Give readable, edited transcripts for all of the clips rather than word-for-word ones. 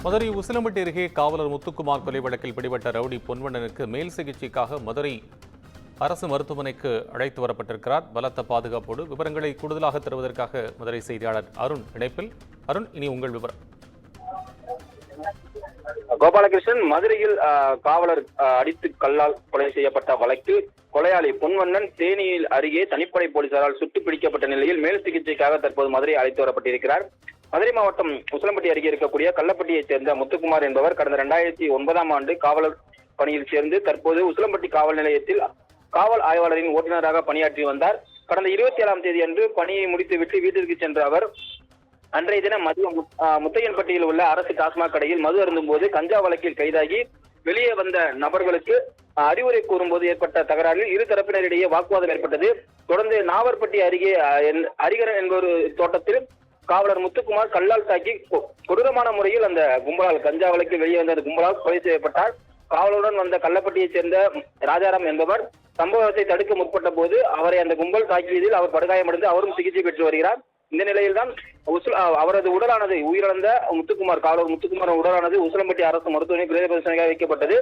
மதுரை உசிலம்பட்டி அருகே காவலர் முத்துக்குமார் கொலை வழக்கில் பிடிபட்ட ரவுடி பொன்வண்ணனுக்கு மேல் சிகிச்சைக்காக மதுரை அரசு மருத்துவமனைக்கு அழைத்து வரப்பட்டிருக்கிறார். பலத்த பாதுகாப்போடு விவரங்களை கூடுதலாக தருவதற்காக மதுரை செய்தியாளர் அருண் இணைப்பில். அருண், இனி உங்கள் விவரம். கோபாலகிருஷ்ணன், மதுரையில் காவலர் அடித்து கல்லால் கொலை செய்யப்பட்ட வழக்கில் கொலையாளி பொன்வண்ணன் தேனியில் அருகே தனிப்படை போலீசாரால் சுட்டு பிடிக்கப்பட்ட நிலையில் மேல் சிகிச்சைக்காக தற்போது மதுரை அழைத்து வரப்பட்டிருக்கிறார். மதுரை மாவட்டம் உசிலம்பட்டி அருகே இருக்கக்கூடிய கள்ளப்பட்டியைச் சேர்ந்த முத்துக்குமார் என்பவர் கடந்த 2009ஆம் ஆண்டு காவலர் பணியில் சேர்ந்து தற்போது உசிலம்பட்டி காவல் நிலையத்தில் காவல் ஆய்வாளரின் ஓட்டுநராக பணியாற்றி வந்தார். கடந்த 27ஆம் தேதி அன்று பணியை முடித்துவிட்டு வீட்டிற்கு சென்ற அவர் அன்றைய தினம் மதியம் முத்தையன்பட்டியில் உள்ள அரசு டாஸ்மாக் கடையில் மது அருந்தும் போது கஞ்சா வழக்கில் கைதாகி வெளியே வந்த நபர்களுக்கு அறிவுரை கூறும்போது ஏற்பட்ட தகராறில் இரு தரப்பினரிடையே வாக்குவாதம் ஏற்பட்டது. தொடர்ந்து நாவற்பட்டி அருகே அரிகரன் என்பவர் தோட்டத்தில் காவலர் முத்துக்குமார் கல்லால் தாக்கி கொடூரமான முறையில் அந்த கும்பலால் கஞ்சா வழக்கில் வெளியே வந்த கும்பலால் கொலை செய்யப்பட்டார். காவலுடன் வந்த கள்ளப்பட்டியைச் சேர்ந்த ராஜாராம் என்பவர் சம்பவத்தை தடுக்க முற்பட்ட போது அவரை அந்த கும்பல் தாக்கியதில் அவர் படுகாயமடைந்து அவரும் சிகிச்சை பெற்று வருகிறார். இந்த நிலையில்தான் அவரது உடலானது உயிரிழந்த காவலர் முத்துக்குமார் உடலானது உசிலம்பட்டி அரசு மருத்துவமனை பிரேத பரிசோதனையாக வைக்கப்பட்டது.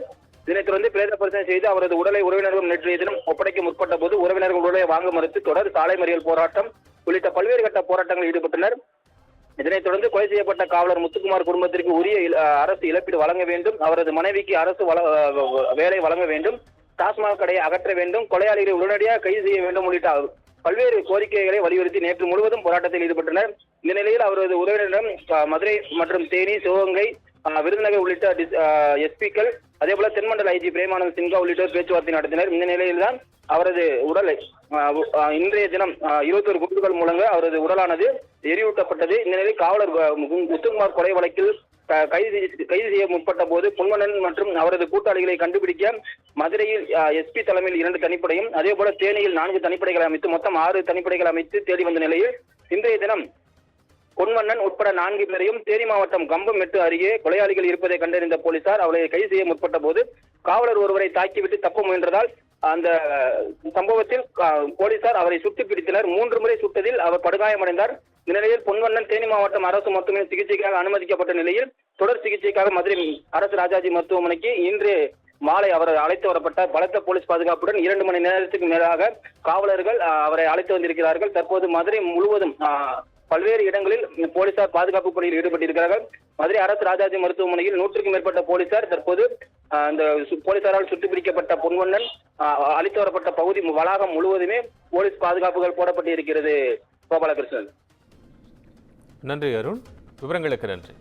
இதனைத் தொடர்ந்து பிரேத பரிசோதனை செய்து அவரது உடலை உறவினர்கள் நேற்றைய தினம் ஒப்படைக்க முற்பட்ட போது உறவினர்கள் உடலை வாங்க மறுத்து தொடர் சாலை மறியல் போராட்டம் உள்ளிட்ட பல்வேறு கட்ட போராட்டங்களில் ஈடுபட்டனர். இதனைத் தொடர்ந்து கொலை செய்யப்பட்ட காவலர் முத்துக்குமார் குடும்பத்திற்கு உரிய அரசு இழப்பீடு வழங்க வேண்டும், அவரது மனைவிக்கு அரசு வேலை வழங்க வேண்டும், டாஸ்மாக் கடையை அகற்ற வேண்டும், கொலையாளிகளை உடனடியாக கைது செய்ய வேண்டும் உள்ளிட்ட பல்வேறு கோரிக்கைகளை வலியுறுத்தி நேற்று முழுவதும் போராட்டத்தில் ஈடுபட்டனர். இந்த நிலையில் அவரது உறவினரிடம் மதுரை மற்றும் தேனி, சிவகங்கை, விருதுநகர் உள்ளிட்ட எஸ்பிக்கள், அதே போல தென்மண்டல ஐஜி பிரேமானந்த் சின்ஹா உள்ளிட்டோர் பேச்சுவார்த்தை நடத்தினர். இந்த நிலையில்தான் அவரது உடலை இன்றைய தினம் 21 குண்டுகள் மூலங்க அவரது உடலானது எரியூட்டப்பட்டது. இந்த நிலையில் காவலர் முத்துக்குமார் கொலை வழக்கில் கைது செய்ய முற்பட்ட போது பொன்வண்ணன் மற்றும் அவரது கூட்டாளிகளை கண்டுபிடிக்க மதுரையில் எஸ்பி தலைமையில் 2 தனிப்படையும் அதே போல தேனியில் 4 தனிப்படைகளை அமைத்து மொத்தம் 6 தனிப்படைகள் அமைத்து தேடி வந்த நிலையில் இன்றைய தினம் பொன்வண்ணன் உட்பட 4 பேரையும் தேனி மாவட்டம் கம்பமெட்டு அருகே கொலையாளிகள் இருப்பதை கண்டறிந்த போலீசார் அவரை கைது செய்ய முற்பட்ட போது காவலர் ஒருவரை தாக்கிவிட்டு தப்ப முயன்றதால் அந்த சம்பவத்தில் போலீசார் அவரை சுட்டு பிடித்தனர். 3 முறை சுட்டதில் அவர் படுகாயமடைந்தார். இந்த நிலையில் பொன்வண்ணன் தேனி மாவட்டம் அரசு மருத்துவமனை சிகிச்சைக்காக அனுமதிக்கப்பட்ட நிலையில் தொடர் சிகிச்சைக்காக மதுரை அரசு ராஜாஜி மருத்துவமனைக்கு இன்று மாலை அவர் அழைத்து வரப்பட்ட பலத்த போலீஸ் பாதுகாப்புடன் 2 மணி நேரத்துக்கு மேலாக காவலர்கள் அவரை அழைத்து வந்திருக்கிறார்கள். தற்போது மதுரை முழுவதும் பல்வேறு இடங்களில் போலீசார் பாதுகாப்பு பணியில் ஈடுபட்டிருக்கிறார்கள். மதுரை அரசு ராஜாஜி மருத்துவமனையில் 100க்கும் மேற்பட்ட போலீசார் தற்போது அந்த போலீசாரால் சுட்டுப்பிடிக்கப்பட்ட பொன்வண்ணன் அழைத்து வரப்பட்ட பகுதி வளாகம் முழுவதுமே போலீஸ் பாதுகாப்புகள் போடப்பட்டிருக்கிறது. கோபாலகிருஷ்ணன், நன்றி அருண், விவரங்களுக்கு நன்றி.